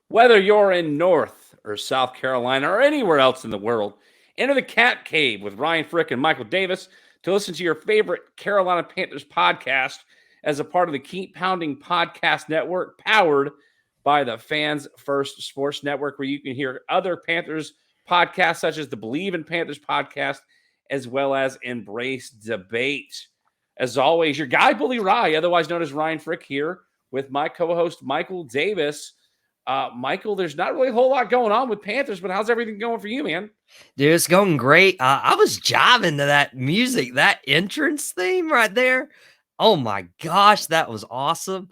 Whether you're in North or South Carolina or anywhere else in the world, enter the Cat Cave with Ryan Frick and Michael Davis to listen to your favorite Carolina Panthers podcast as a part of the Keep Pounding Podcast Network, powered by the Fans First Sports Network, where you can hear other Panthers podcasts such as the Believe in Panthers podcast, as well as Embrace Debate. As always, your guy, Bully Rye, otherwise known as Ryan Frick, here with my co-host, Michael Davis. Michael, there's not really a whole lot going on with Panthers, but how's everything going for you, man? Dude, it's going great. I was jiving to that music, that entrance theme right there. Oh my gosh, that was awesome.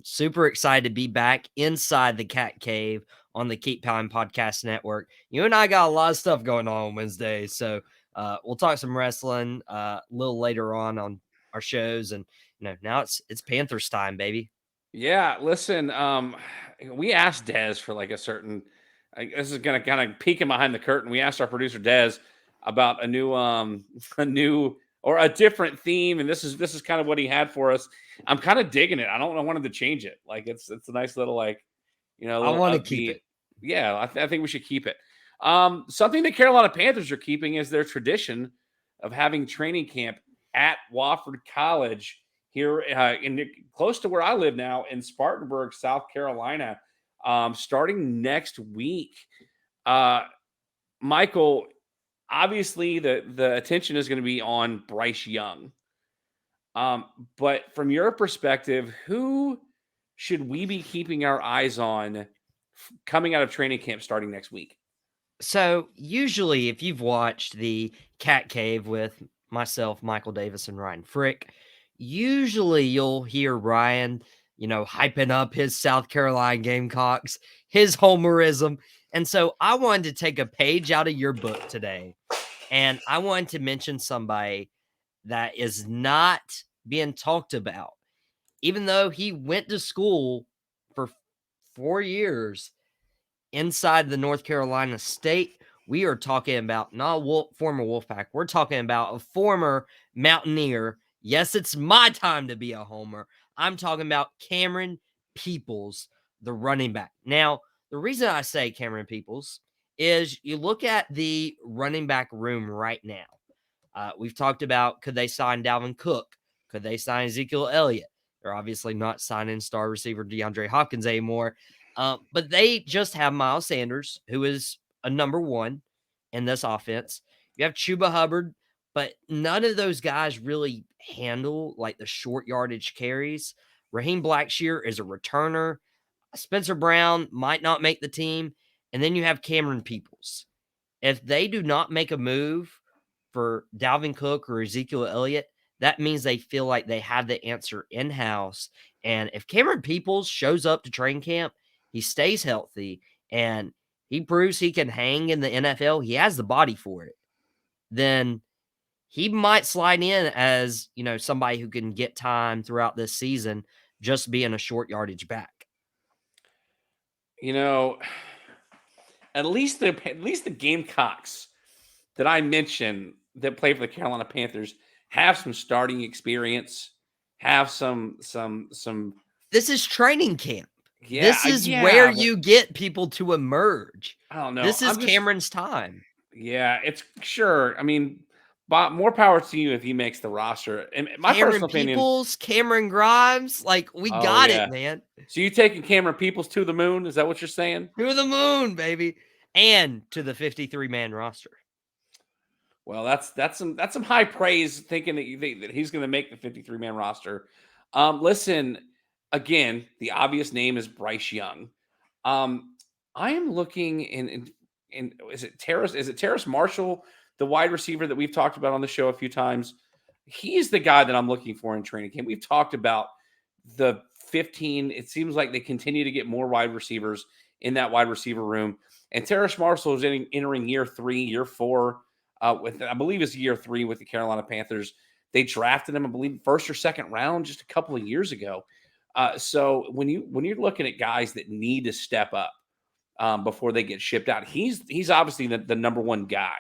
Super excited to be back inside the Cat Cave on the Keep Pounding Podcast Network. You and I got a lot of stuff going on Wednesday, so we'll talk some wrestling a little later on our shows, and now it's Panthers time, baby. Yeah, listen, we asked Dez for like a certain. This is gonna kind of peek in behind the curtain. We asked our producer Dez about a new or a different theme, and this is kind of what he had for us. I'm kind of digging it. I wanted to change it. Like it's a nice little I want to keep it. Yeah, I think we should keep it. Something the Carolina Panthers are keeping is their tradition of having training camp at Wofford College here close to where I live now in Spartanburg, South Carolina, starting next week. Michael, obviously the attention is going to be on Bryce Young. But from your perspective, who should we be keeping our eyes on coming out of training camp starting next week? So usually if you've watched the Cat Cave with myself, Michael Davis, and Ryan Frick, usually you'll hear Ryan, hyping up his South Carolina Gamecocks, his homerism. And so I wanted to take a page out of your book today, and I wanted to mention somebody that is not being talked about. Even though he went to school for 4 years inside the North Carolina state, we are talking about not a former Wolfpack. We're talking about a former Mountaineer. Yes, it's my time to be a homer. I'm talking about Cameron Peoples, the running back. Now, the reason I say Cameron Peoples is you look at the running back room right now. We've talked about, could they sign Dalvin Cook? Could they sign Ezekiel Elliott? They're obviously not signing star receiver DeAndre Hopkins anymore. But they just have Miles Sanders, who is a number one in this offense. You have Chuba Hubbard, but none of those guys really handle like the short yardage carries. Raheem Blackshear is a returner. Spencer Brown might not make the team. And then you have Cameron Peoples. If they do not make a move for Dalvin Cook or Ezekiel Elliott, that means they feel like they have the answer in-house. And if Cameron Peoples shows up to training camp, he stays healthy, and he proves he can hang in the NFL, he has the body for it, then he might slide in as, somebody who can get time throughout this season, just being a short yardage back. At least the Gamecocks that I mentioned that play for the Carolina Panthers have some starting experience, have some. This is training camp. Yeah, this is where you get people to emerge. I don't know. This is Cameron's time. Yeah, it's sure. I mean, more power to you if he makes the roster. And my Cameron personal opinion, Peoples, Cameron Grimes, we got it, man. So you taking Cameron Peoples to the moon? Is that what you're saying? To the moon, baby, and to the 53-man roster. Well, that's some high praise, thinking that he's going to make the 53-man roster. Listen, again, the obvious name is Bryce Young. I am looking in is it Terrace Marshall, the wide receiver that we've talked about on the show a few times? He's the guy that I'm looking for in training camp. We've talked about the 15. It seems like they continue to get more wide receivers in that wide receiver room. And Terrace Marshall is entering year 3, year 4. I believe it's year 3 with the Carolina Panthers. They drafted him, I believe, first or second round just a couple of years ago. So when you're looking at guys that need to step up before they get shipped out, he's obviously the number one guy.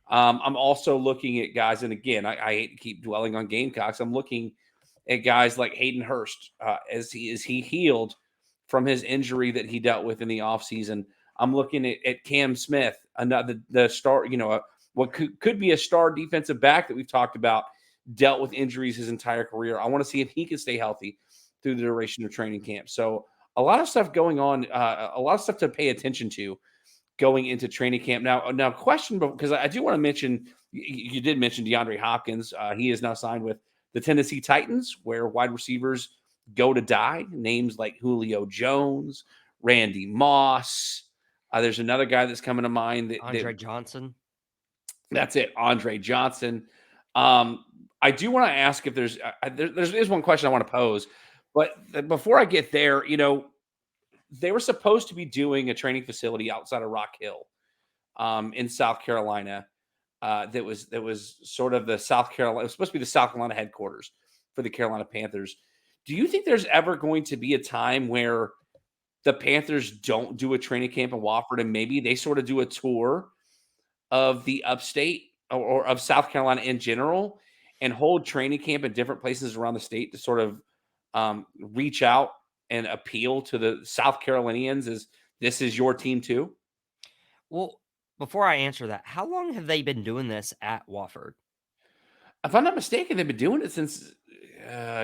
I'm also looking at guys, and again, I hate to keep dwelling on Gamecocks. I'm looking at guys like Hayden Hurst as he healed from his injury that he dealt with in the offseason. I'm looking at Cam Smith, another the star, what could be a star defensive back that we've talked about, dealt with injuries his entire career. I want to see if he can stay healthy through the duration of training camp. So a lot of stuff going on, a lot of stuff to pay attention to going into training camp. Now, question, because I do want to mention, you did mention DeAndre Hopkins. He is now signed with the Tennessee Titans, where wide receivers go to die. Names like Julio Jones, Randy Moss. There's another guy that's coming to mind. Andre Johnson. That's it, Andre Johnson. I do want to ask if there's one question I want to pose, but before I get there, they were supposed to be doing a training facility outside of Rock Hill, in South Carolina. That was sort of the South Carolina. It was supposed to be the South Carolina headquarters for the Carolina Panthers. Do you think there's ever going to be a time where the Panthers don't do a training camp in Wofford and maybe they sort of do a tour of the upstate or of South Carolina in general and hold training camp in different places around the state to sort of reach out and appeal to the South Carolinians as this is your team too? Well, before I answer that, how long have they been doing this at Wofford? If I'm not mistaken, they've been doing it since.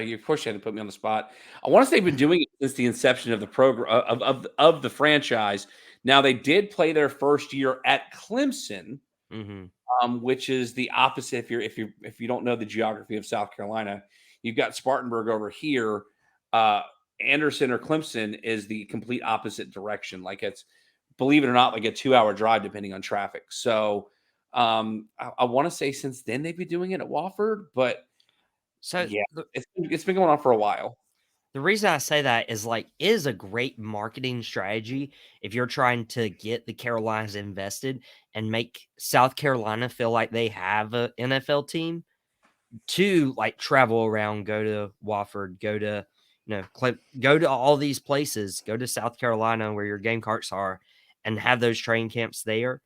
You of course you had to put me on the spot. I want to say they've been doing it since the inception of the program of the franchise. Now they did play their first year at Clemson, Mm-hmm. which is the opposite. If you don't know the geography of South Carolina, you've got Spartanburg over here. Anderson or Clemson is the complete opposite direction. Like it's, believe it or not, like a 2-hour drive depending on traffic. So I want to say since then they've been doing it at Wofford, but So yeah, it's been going on for a while. the reason I say that is it is a great marketing strategy if you're trying to get the Carolinas invested and make South Carolina feel like they have an NFL team to travel around, go to Wofford, go to go to all these places, go to South Carolina where your Gamecocks are, and have those training camps there.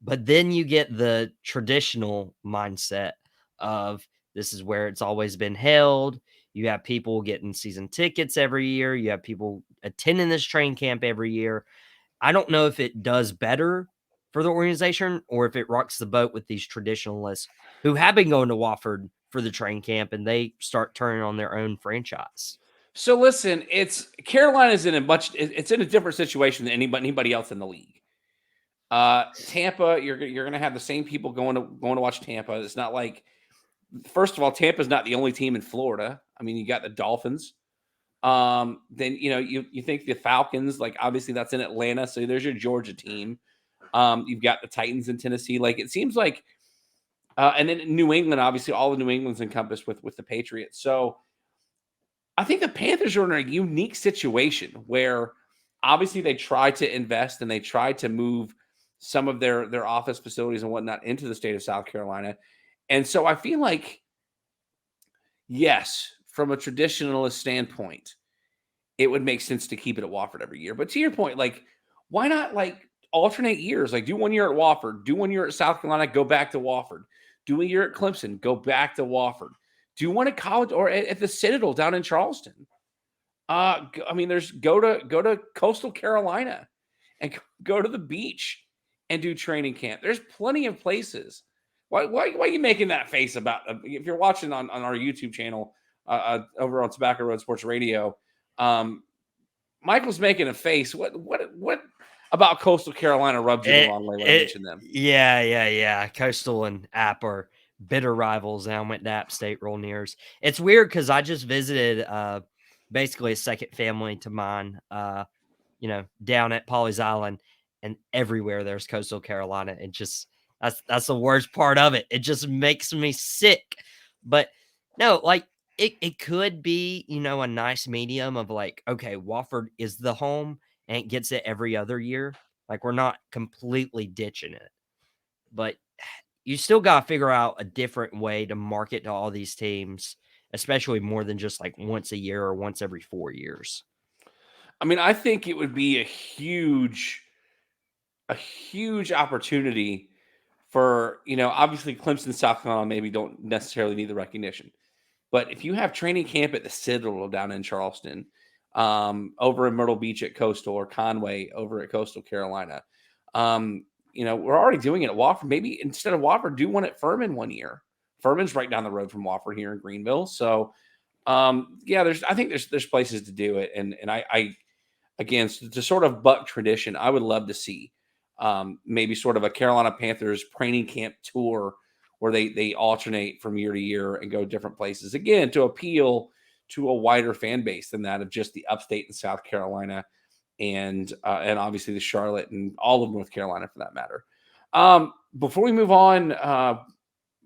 But then you get the traditional mindset of this is where it's always been held. You have people getting season tickets every year. You have people attending this training camp every year. I don't know if it does better for the organization or if it rocks the boat with these traditionalists who have been going to Wofford for the training camp and they start turning on their own franchise. So listen, it's Carolina's it's in a different situation than anybody else in the league. Tampa, you're going to have the same people going to watch Tampa. It's not like, first of all, Tampa's not the only team in Florida. I mean, you got the Dolphins. Then you think the Falcons, like obviously that's in Atlanta, so there's your Georgia team. You've got the Titans in Tennessee. Like it seems like, and then New England, obviously all of New England's encompassed with the Patriots. So I think the Panthers are in a unique situation where obviously they try to invest and they try to move some of their office facilities and whatnot into the state of South Carolina. And so I feel like, yes, from a traditionalist standpoint, it would make sense to keep it at Wofford every year. But to your point, why not alternate years? Like do 1 year at Wofford, do 1 year at South Carolina, go back to Wofford, do a year at Clemson, go back to Wofford, do one at college or at the Citadel down in Charleston. I mean, go to Coastal Carolina and go to the beach and do training camp. There's plenty of places. Why are you making that face about? If you're watching on our YouTube channel over on Tobacco Road Sports Radio, Michael's making a face. What about Coastal Carolina rubbed you the wrong way when I mentioned them? Yeah. Coastal and App are bitter rivals. I went to App State real nears. It's weird because I just visited basically a second family to mine, down at Pawleys Island, and everywhere there's Coastal Carolina. It just that's the worst part of it. It just makes me sick. But no, it could be, a nice medium of okay, Wofford is the home and it gets it every other year. We're not completely ditching it. But you still got to figure out a different way to market to all these teams especially more than just like once a year or once every 4 years. I mean, I think it would be a huge opportunity for, obviously Clemson, South Carolina maybe don't necessarily need the recognition. But if you have training camp at the Citadel down in Charleston, over in Myrtle Beach at Coastal, or Conway over at Coastal Carolina, we're already doing it at Wofford. Maybe instead of Wofford, do one at Furman one year. Furman's right down the road from Wofford here in Greenville. So, I think there's places to do it. And I again, to sort of buck tradition, I would love to see maybe sort of a Carolina Panthers training camp tour where they alternate from year to year and go different places, again, to appeal to a wider fan base than that of just the upstate in South Carolina and obviously the Charlotte and all of North Carolina for that matter. Before we move on,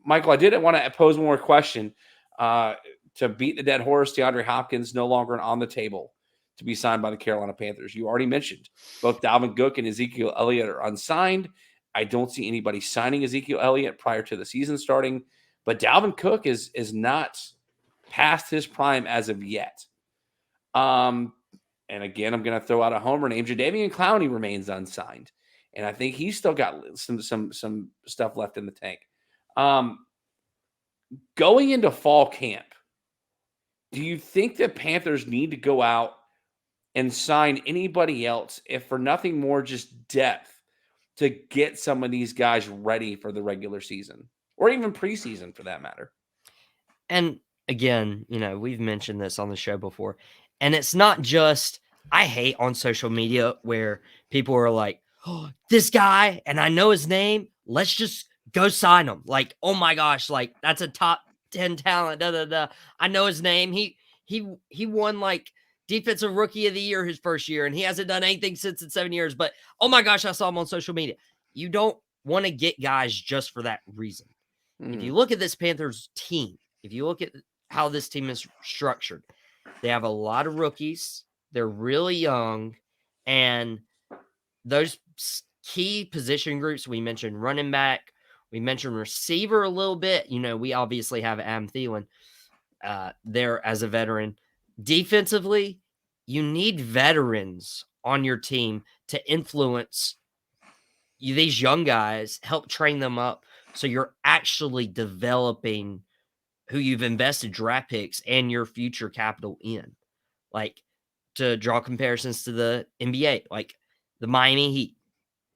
Michael, I did want to pose one more question. To beat the dead horse, DeAndre Hopkins no longer on the table to be signed by the Carolina Panthers. You already mentioned both Dalvin Cook and Ezekiel Elliott are unsigned. I don't see anybody signing Ezekiel Elliott prior to the season starting, but Dalvin Cook is not past his prime as of yet. And again, I'm going to throw out a homer name. Jadeveon Clowney remains unsigned, and I think he's still got some stuff left in the tank. Going into fall camp, do you think the Panthers need to go out and sign anybody else, if for nothing more, just depth, to get some of these guys ready for the regular season or even preseason for that matter? And again, we've mentioned this on the show before, and it's not just, I hate on social media where people are like, oh, this guy, and I know his name, let's just go sign him. Like, oh my gosh, like that's a top 10 talent. I know his name. He won like defensive rookie of the year his first year, and he hasn't done anything since in 7 years. But oh my gosh, I saw him on social media. You don't want to get guys just for that reason. If you look at this Panthers team, if you look at how this team is structured, they have a lot of rookies. They're really young, and those key position groups, we mentioned running back, we mentioned receiver a little bit. We obviously have Adam Thielen there as a veteran. Defensively, you need veterans on your team to influence these young guys, help train them up, so you're actually developing who you've invested draft picks and your future capital in. Like, to draw comparisons to the NBA, like the Miami Heat,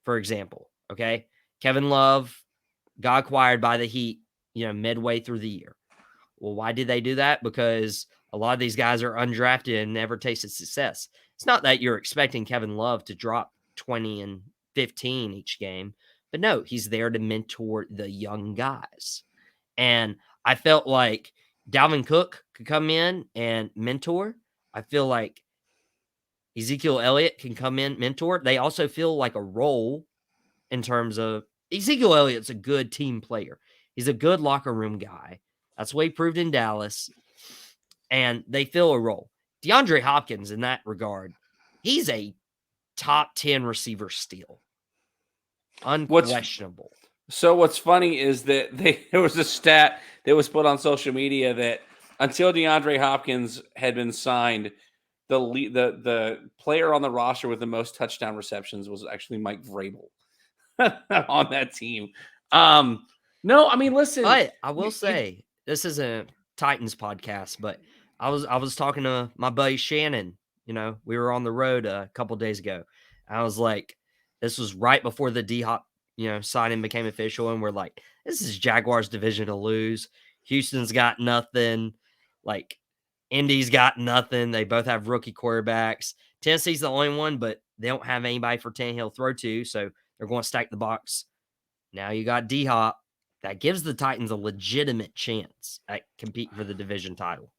for example. Okay. Kevin Love got acquired by the Heat, midway through the year. Well, why did they do that? Because a lot of these guys are undrafted and never tasted success. It's not that you're expecting Kevin Love to drop 20 and 15 each game, but no, he's there to mentor the young guys. And I felt like Dalvin Cook could come in and mentor. I feel like Ezekiel Elliott can come in, mentor. They also feel like a role in terms of Ezekiel Elliott's a good team player. He's a good locker room guy. That's what he proved in Dallas. And they fill a role. DeAndre Hopkins, in that regard, he's a top 10 receiver still. Unquestionable. What's funny is that there was a stat that was put on social media that until DeAndre Hopkins had been signed, the player on the roster with the most touchdown receptions was actually Mike Vrabel on that team. No, I mean, listen. But I will say, this is a Titans podcast, but I was talking to my buddy Shannon. We were on the road a couple days ago. I was like, this was right before the D-Hop, signing became official, and we're like, this is Jaguars division to lose. Houston's got nothing. Like, Indy's got nothing. They both have rookie quarterbacks. Tennessee's the only one, but they don't have anybody for Tannehill to throw to, so they're going to stack the box. Now you got D-Hop. That gives the Titans a legitimate chance at competing for the division title.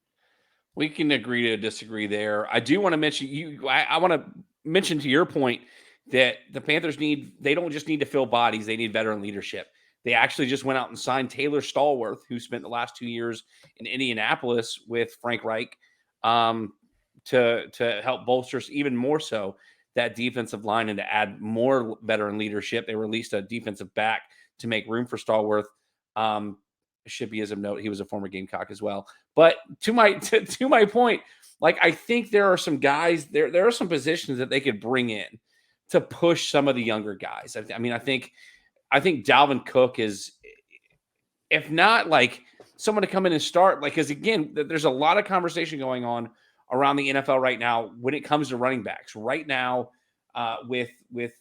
We can agree to disagree there. I do want to mention I want to mention to your point that the Panthers they don't just need to fill bodies, they need veteran leadership. They actually just went out and signed Taylor Stallworth, who spent the last 2 years in Indianapolis with Frank Reich, to help bolster even more so that defensive line and to add more veteran leadership. They released a defensive back to make room for Stallworth. Shippy of note, he was a former Gamecock as well. But to my point, like I think there are some guys there are some positions that they could bring in to push some of the younger guys. I mean, I think Dalvin Cook is, if not like someone to come in and start, like, because again, there's a lot of conversation going on around the NFL right now when it comes to running backs. Right now, with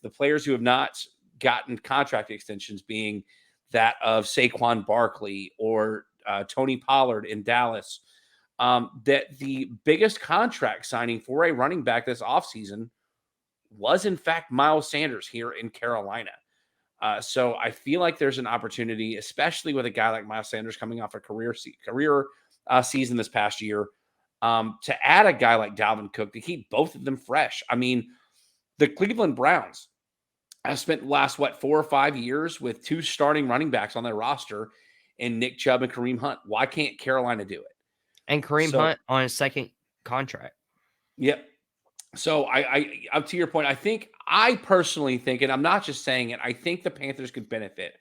the players who have not gotten contract extensions being that of Saquon Barkley or Tony Pollard in Dallas, that the biggest contract signing for a running back this offseason was in fact Miles Sanders here in Carolina. So I feel like there's an opportunity, especially with a guy like Miles Sanders coming off a career season this past year, to add a guy like Dalvin Cook to keep both of them fresh. I mean, the Cleveland Browns have spent the last, 4 or 5 years with 2 starting running backs on their roster in Nick Chubb and Kareem Hunt. Why can't Carolina do it? And Kareem Hunt on his second contract. Yep. So I up to your point, I personally think, and I'm not just saying it, I think the Panthers could benefit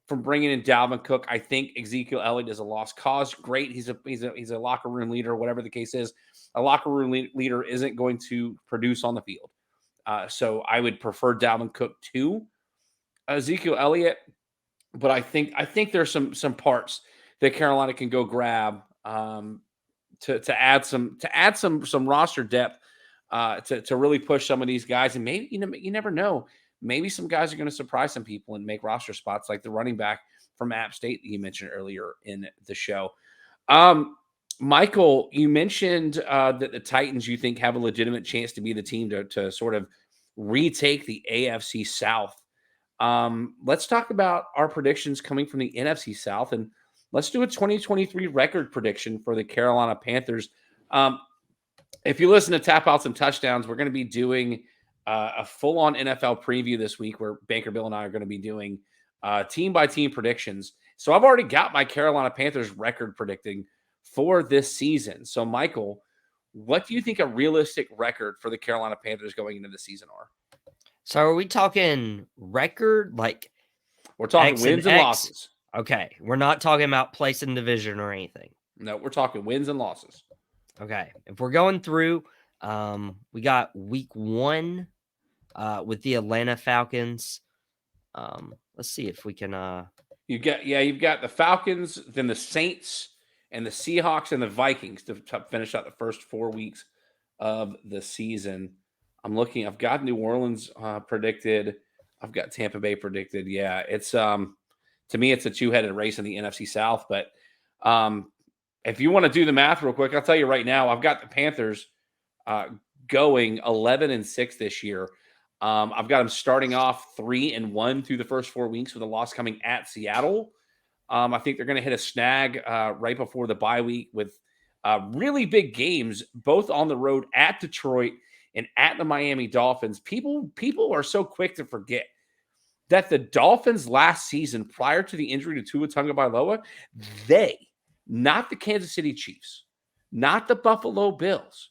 from bringing in Dalvin Cook. I think Ezekiel Elliott is a lost cause. Great, he's a locker room leader, whatever the case is. A locker room leader isn't going to produce on the field, so I would prefer Dalvin Cook to Ezekiel Elliott. But I think there's some parts that Carolina can go grab to add some roster depth. To really push some of these guys, and maybe you never know. Maybe some guys are going to surprise some people and make roster spots, like the running back from App State that you mentioned earlier in the show. Michael, you mentioned that the Titans you think have a legitimate chance to be the team to sort of retake the AFC South. Let's talk about our predictions coming from the NFC South, and let's do a 2023 record prediction for the Carolina Panthers. If you listen to Tap Outs and Touchdowns, we're going to be doing a full-on NFL preview this week where Banker Bill and I are going to be doing team-by-team predictions. So I've already got my Carolina Panthers record predicting for this season. So, Michael, what do you think a realistic record for the Carolina Panthers going into the season are? So are we talking record? Like, we're talking X wins and losses. Okay. We're not talking about place in division or anything. No, we're talking wins and losses. Okay. If we're going through, we got week 1 with the Atlanta Falcons. Let's see if we can you've got the Falcons, then the Saints and the Seahawks and the Vikings to finish out the first 4 weeks of the season. I'm looking, I've got New Orleans predicted. I've got Tampa Bay predicted. Yeah, it's to me it's a two-headed race in the NFC South, but if you want to do the math real quick, I'll tell you right now, I've got the Panthers going 11-6 this year. I've got them starting off 3-1 through the first 4 weeks with a loss coming at Seattle. I think they're going to hit a snag right before the bye week with really big games, both on the road at Detroit and at the Miami Dolphins. People are so quick to forget that the Dolphins last season, prior to the injury to Tua Tagovailoa, not the Kansas City Chiefs, not the Buffalo Bills,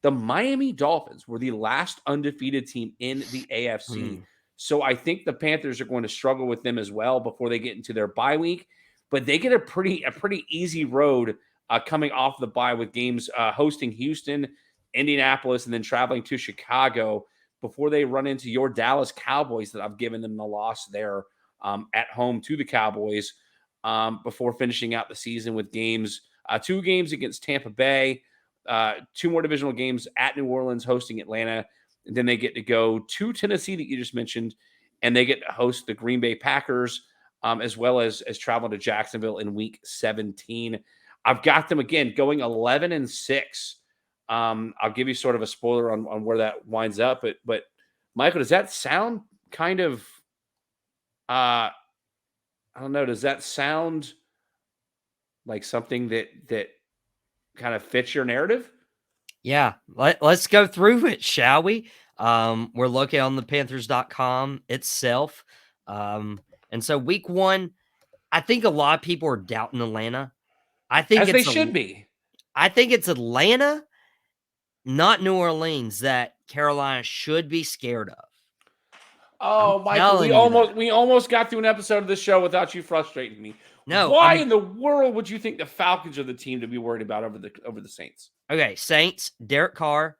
the Miami Dolphins were the last undefeated team in the AFC. So I think the Panthers are going to struggle with them as well before they get into their bye week. But they get a pretty easy road coming off the bye with games hosting Houston, Indianapolis, and then traveling to Chicago before they run into your Dallas Cowboys that I've given them the loss there at home to the Cowboys. Before finishing out the season with games, 2 games against Tampa Bay, 2 more divisional games at New Orleans hosting Atlanta, and then they get to go to Tennessee that you just mentioned, and they get to host the Green Bay Packers, as well as travel to Jacksonville in week 17. I've got them again going 11-6. I'll give you sort of a spoiler on where that winds up, but Michael, does that sound kind of I don't know. Does that sound like something that kind of fits your narrative? Yeah. Let's go through it, shall we? We're looking on the Panthers.com itself. And so week 1, I think a lot of people are doubting Atlanta. I think As they should be. I think it's Atlanta, not New Orleans, that Carolina should be scared of. Oh, Michael, we almost got through an episode of this show without you frustrating me. No, Why in the world would you think the Falcons are the team to be worried about over the Saints? Okay, Saints, Derek Carr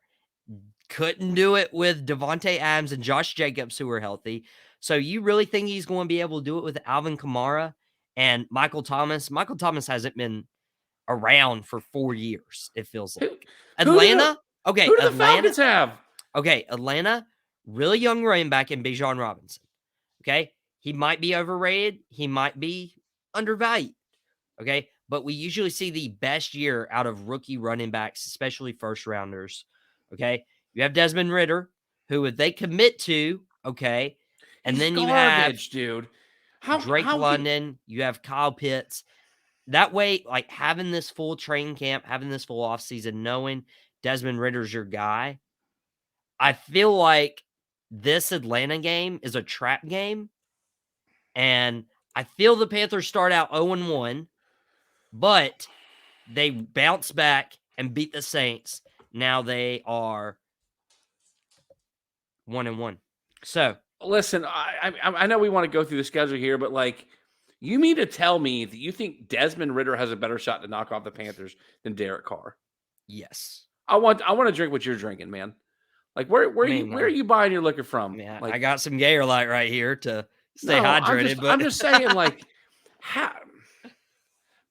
couldn't do it with Devontae Adams and Josh Jacobs, who were healthy. So you really think he's going to be able to do it with Alvin Kamara and Michael Thomas? Michael Thomas hasn't been around for 4 years, it feels like. Atlanta? Okay, Who do the Atlanta. Falcons have? Okay, Atlanta, really young running back in Bijan Robinson. Okay, he might be overrated. He might be undervalued. Okay, but we usually see the best year out of rookie running backs, especially first rounders. Okay, you have Desmond Ritter, who if they commit to, okay, and He's then garbage, you have dude. Drake London, you have Kyle Pitts. That way, like having this full training camp, having this full offseason, knowing Desmond Ritter's your guy, I feel like this Atlanta game is a trap game. And I feel the Panthers start out 0-1, but they bounce back and beat the Saints. Now they are 1-1. So listen, I know we want to go through the schedule here, but like, you mean to tell me that you think Desmond Ritter has a better shot to knock off the Panthers than Derek Carr? yes. I want to drink what you're drinking, man. Like where are you buying your liquor from? Yeah, like, I got some Gator Light right here to stay hydrated. I'm just saying, like, how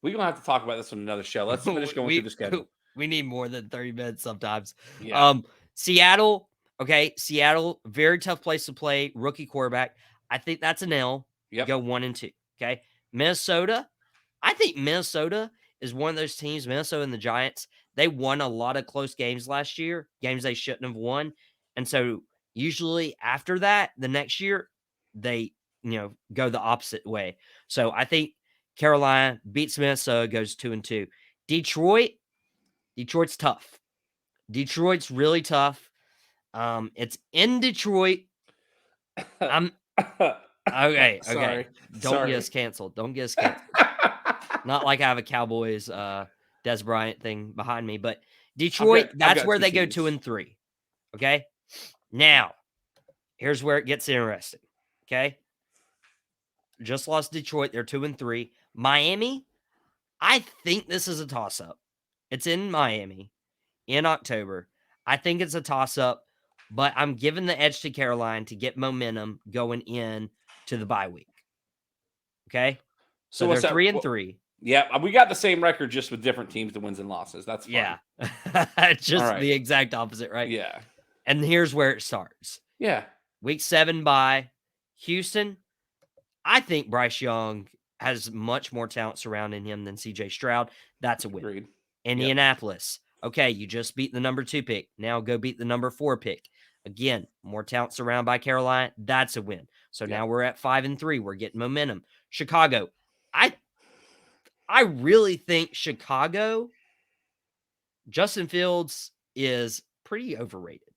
we're gonna have to talk about this on another show. Let's finish going through the schedule. We need more than 30 minutes sometimes. Yeah. Seattle, okay. Seattle, very tough place to play. Rookie quarterback. I think that's an L. Yep. Go 1-2. Okay. Minnesota. I think Minnesota is one of those teams, Minnesota and the Giants. They won a lot of close games last year, games they shouldn't have won. And so usually after that, the next year, they, go the opposite way. So I think Carolina beats Minnesota, goes 2-2. Detroit's tough. Detroit's really tough. It's in Detroit. I'm okay. Sorry. Don't get us canceled. Don't get us canceled. Not like I have a Cowboys Des Bryant thing behind me, but Detroit, that's where they go 2-3. Okay. Now, here's where it gets interesting. Okay. Just lost Detroit. They're 2-3. Miami, I think this is a toss-up. It's in Miami in October. I think it's a toss-up, but I'm giving the edge to Carolina to get momentum going in to the bye week. Okay? So they're 3-3. Yeah, we got the same record, just with different teams, the wins and losses. That's fine. Yeah. Just the exact opposite, right? Yeah. And here's where it starts. Yeah. Week 7 by Houston. I think Bryce Young has much more talent surrounding him than CJ Stroud. That's a win. Agreed. Indianapolis. Yep. Okay, you just beat the number 2 pick. Now go beat the number 4 pick. Again, more talent surrounded by Carolina. That's a win. So now we're at 5-3. We're getting momentum. Chicago. I really think Chicago, Justin Fields is pretty overrated.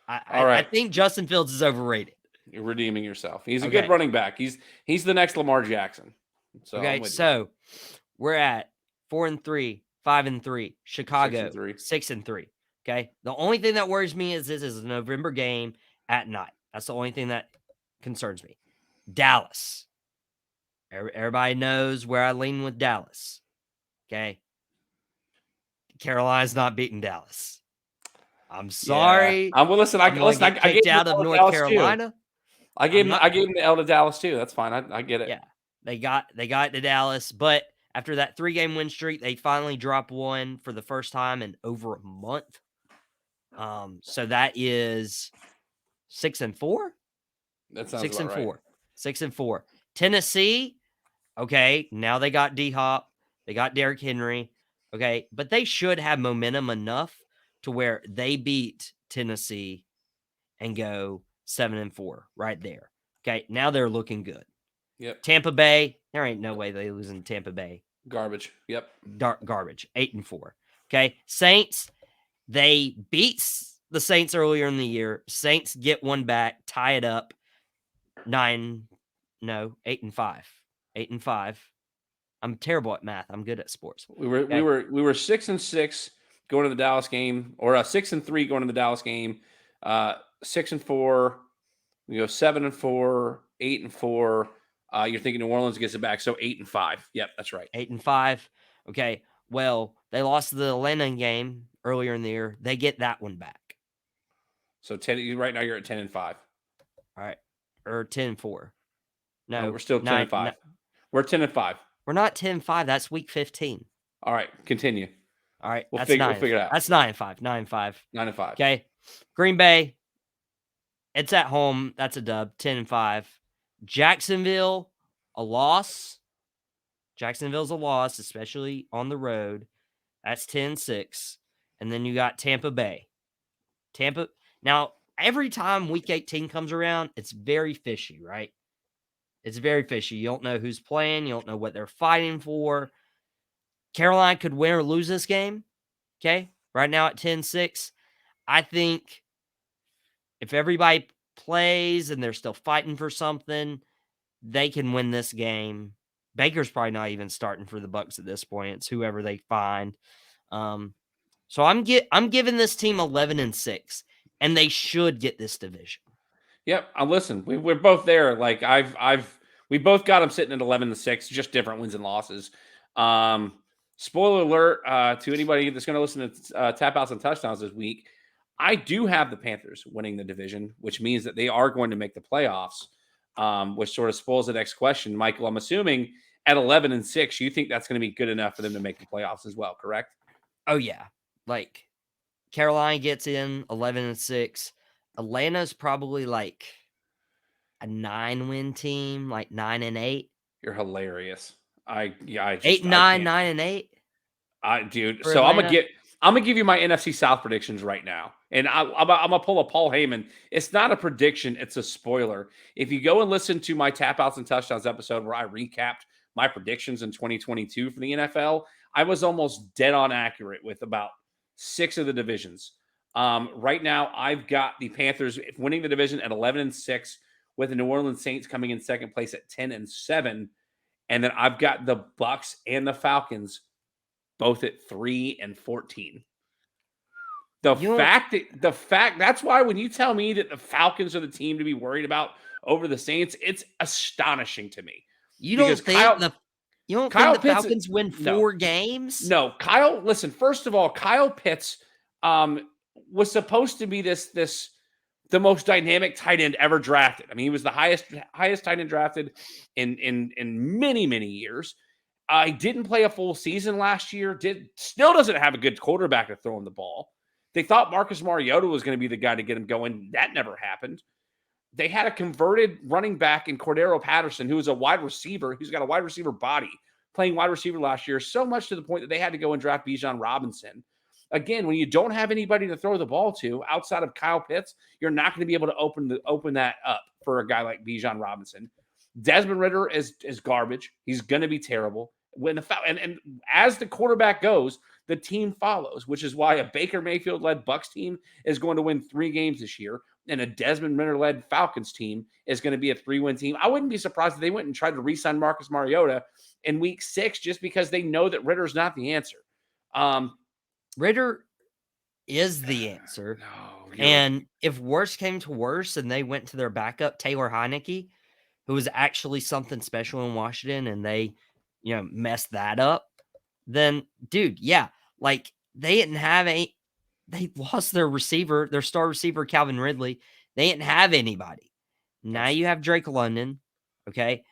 I think Justin Fields is overrated. You're redeeming yourself. He's a good running back. He's the next Lamar Jackson. So okay, so we're at 4-3, 5-3. Chicago 6-3. Okay. The only thing that worries me is this is a November game at night. That's the only thing that concerns me. Dallas. Everybody knows where I lean with Dallas. Okay. Carolina's not beating Dallas. I'm sorry. Yeah. Well, listen, I kicked out of North Carolina. Too. I gave him the L to Dallas too. That's fine. I get it. Yeah. They got to Dallas, but after that 3-game win streak, they finally dropped one for the first time in over a month. So that is 6-4. That sounds 6-4. Right. 6-4. Tennessee, okay, now they got D-Hop, they got Derrick Henry, okay, but they should have momentum enough to where they beat Tennessee and go 7-4 right there. Okay, now they're looking good. Yep. Tampa Bay, there ain't no way they lose in Tampa Bay. Garbage. Yep. Garbage. 8-4. Okay, Saints, they beat the Saints earlier in the year. Saints get one back, tie it up. 8-5. 8-5. I'm terrible at math. I'm good at sports. We were 6-6 going to the Dallas game, or 6-3 going to the Dallas game. 6-4. We go 7-4, 8-4. You're thinking New Orleans gets it back, so 8-5. Yep, that's right. 8-5. Okay. Well, they lost the Atlanta game earlier in the year. They get that one back. So 10. Right now, you're at 10-5. All right. Or 10-4. No, No, we're still 10-5. We're 10-5. We're not 10-5. That's week 15. All right, continue. All right. We'll figure it out. That's 9-5. 9-5. 9-5. Okay. Green Bay. It's at home. That's a dub. 10-5. Jacksonville, a loss. Jacksonville's a loss, especially on the road. That's 10-6. And then you got Tampa Bay. Now, every time week 18 comes around, it's very fishy, right? It's very fishy. You don't know who's playing. You don't know what they're fighting for. Carolina could win or lose this game. Okay. Right now at 10-6. I think if everybody plays and they're still fighting for something, they can win this game. Baker's probably not even starting for the Bucs at this point. It's whoever they find. So I'm giving this team 11-6, and they should get this division. Yep. Listen, we're both there. Like we both got them sitting at 11-6, just different wins and losses. Spoiler alert to anybody that's going to listen to Tap Outs and Touchdowns this week. I do have the Panthers winning the division, which means that they are going to make the playoffs, which sort of spoils the next question. Michael, I'm assuming at 11-6, you think that's going to be good enough for them to make the playoffs as well, correct? Oh, yeah. Like, Carolina gets in 11-6. Atlanta's probably like a 9-win team, like 9-8. You're hilarious. I just 8-9, 9-8. Dude. For So Atlanta? I'm gonna give you my NFC South predictions right now, and I'm gonna pull a Paul Heyman. It's not a prediction; it's a spoiler. If you go and listen to my Tap Outs and Touchdowns episode where I recapped my predictions in 2022 for the NFL, I was almost dead on accurate with about 6 of the divisions. Right now, I've got the Panthers winning the division at 11-6, with the New Orleans Saints coming in second place at 10-7, and then I've got the Bucs and the Falcons both at 3-14. The fact that's why when you tell me that the Falcons are the team to be worried about over the Saints, it's astonishing to me. You don't think the Falcons win 4 games? No, listen, first of all, Kyle Pitts was supposed to be the most dynamic tight end ever drafted. I mean, he was the highest tight end drafted in many, many years. He didn't play a full season last year. Still doesn't have a good quarterback to throw him the ball. They thought Marcus Mariota was going to be the guy to get him going. That never happened. They had a converted running back in Cordero Patterson, who is a wide receiver, who's got a wide receiver body, playing wide receiver last year, so much to the point that they had to go and draft Bijan Robinson. Again, when you don't have anybody to throw the ball to outside of Kyle Pitts, you're not going to be able to open that up for a guy like Bijan Robinson. Desmond Ridder is garbage. He's going to be terrible. And as the quarterback goes, the team follows, which is why a Baker Mayfield-led Bucs team is going to win 3 games this year, and a Desmond Ridder-led Falcons team is going to be a 3-win team. I wouldn't be surprised if they went and tried to re-sign Marcus Mariota in week 6 just because they know that Ridder's not the answer. Ridder is the answer. And if worse came to worse and they went to their backup, Taylor Heineke, who was actually something special in Washington, and they, messed that up, then, dude, yeah, like they lost their receiver, their star receiver, Calvin Ridley. They didn't have anybody. Now you have Drake London. Okay.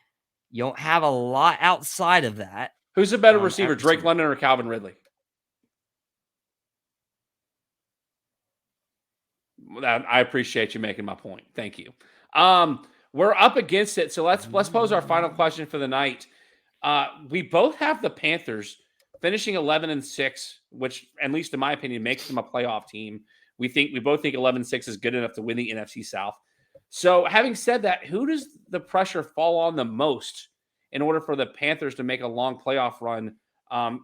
You don't have a lot outside of that. Who's a better receiver, Drake London or Calvin Ridley? I appreciate you making my point. Thank you. We're up against it, so let's pose our final question for the night. We both have the Panthers finishing 11-6, which, at least in my opinion, makes them a playoff team. We both think 11-6 is good enough to win the NFC South. So, having said that, who does the pressure fall on the most in order for the Panthers to make a long playoff run?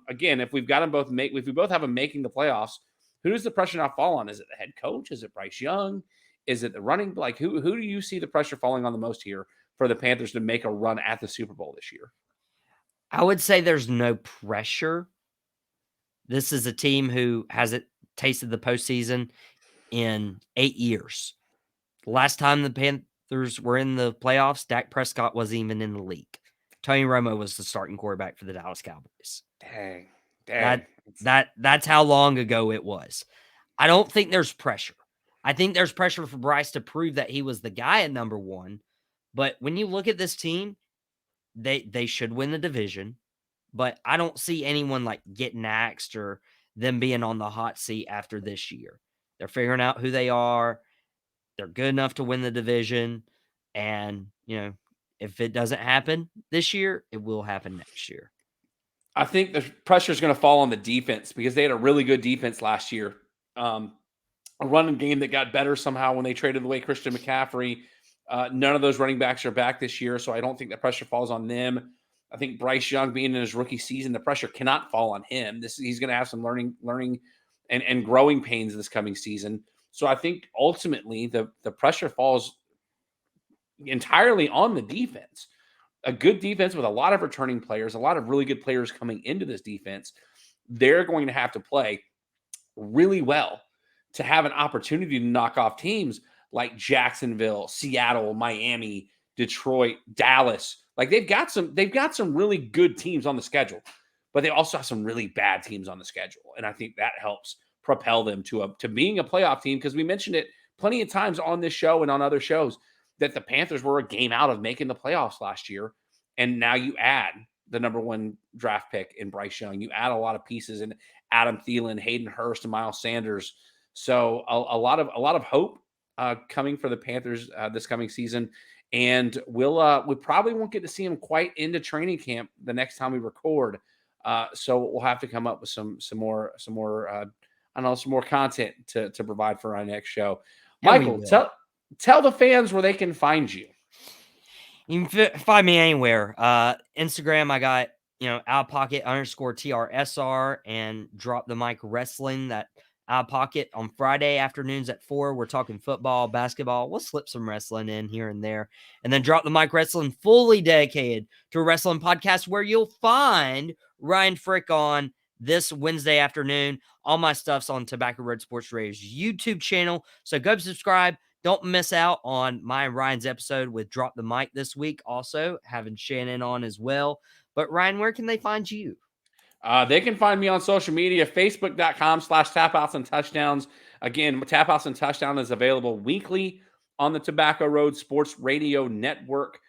Again, if we both have them making the playoffs, who does the pressure not fall on? Is it the head coach? Is it Bryce Young? Is it the running? Like, who do you see the pressure falling on the most here for the Panthers to make a run at the Super Bowl this year? I would say there's no pressure. This is a team who hasn't tasted the postseason in 8 years. Last time the Panthers were in the playoffs, Dak Prescott wasn't even in the league. Tony Romo was the starting quarterback for the Dallas Cowboys. Dang. That's how long ago it was. I don't think there's pressure. I think there's pressure for Bryce to prove that he was the guy at number one. But when you look at this team, they should win the division. But I don't see anyone like getting axed or them being on the hot seat after this year. They're figuring out who they are. They're good enough to win the division. And, if it doesn't happen this year, it will happen next year. I think the pressure is going to fall on the defense because they had a really good defense last year. A running game that got better somehow when they traded away Christian McCaffrey. None of those running backs are back this year, so I don't think the pressure falls on them. I think Bryce Young being in his rookie season, the pressure cannot fall on him. He's going to have some learning and growing pains this coming season. So I think ultimately the pressure falls entirely on the defense. A good defense with a lot of returning players, a lot of really good players coming into this defense. They're going to have to play really well to have an opportunity to knock off teams like Jacksonville, Seattle, Miami, Detroit, Dallas. Like they've got some really good teams on the schedule, but they also have some really bad teams on the schedule. And I think that helps propel them to being a playoff team, because we mentioned it plenty of times on this show and on other shows that the Panthers were a game out of making the playoffs last year. And now you add the number one draft pick in Bryce Young. You add a lot of pieces in Adam Thielen, Hayden Hurst, and Miles Sanders. So a lot of hope coming for the Panthers this coming season. And we probably won't get to see them quite into training camp the next time we record. So we'll have to come up with some more content to provide for our next show. Michael, tell the fans where they can find you. You can find me anywhere. Instagram, I got, outpocket_TRSR and Drop the Mic Wrestling. That Outpocket on Friday afternoons at 4. We're talking football, basketball. We'll slip some wrestling in here and there. And then Drop the Mic Wrestling, fully dedicated to a wrestling podcast where you'll find Ryan Frick on this Wednesday afternoon. All my stuff's on Tobacco Road Sports Radio's YouTube channel. So go subscribe. Don't miss out on my and Ryan's episode with Drop the Mic this week. Also, having Shannon on as well. But Ryan, where can they find you? They can find me on social media, facebook.com/tapouts and touchdowns. Again, Tapouts and Touchdown is available weekly on the Tobacco Road Sports Radio Network.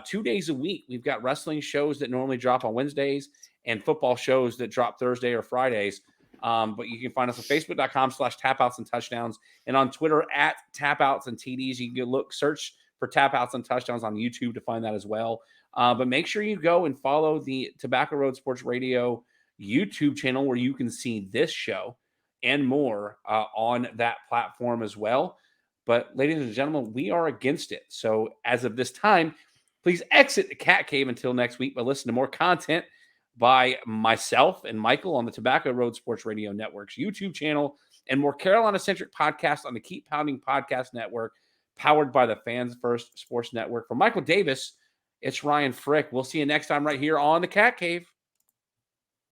2 days a week. We've got wrestling shows that normally drop on Wednesdays and football shows that drop Thursday or Fridays. But you can find us on facebook.com/tapouts and touchdowns and on Twitter @tapouts and TDs. You can search for Tapouts and Touchdowns on YouTube to find that as well. But make sure you go and follow the Tobacco Road Sports Radio YouTube channel, where you can see this show and more on that platform as well. But ladies and gentlemen, we are against it. So as of this time, please exit the Cat Cave until next week, but listen to more content by myself and Michael on the Tobacco Road Sports Radio Network's YouTube channel, and more Carolina-centric podcasts on the Keep Pounding Podcast Network, powered by the Fans First Sports Network. For Michael Davis, it's Ryan Frick. We'll see you next time right here on the Cat Cave.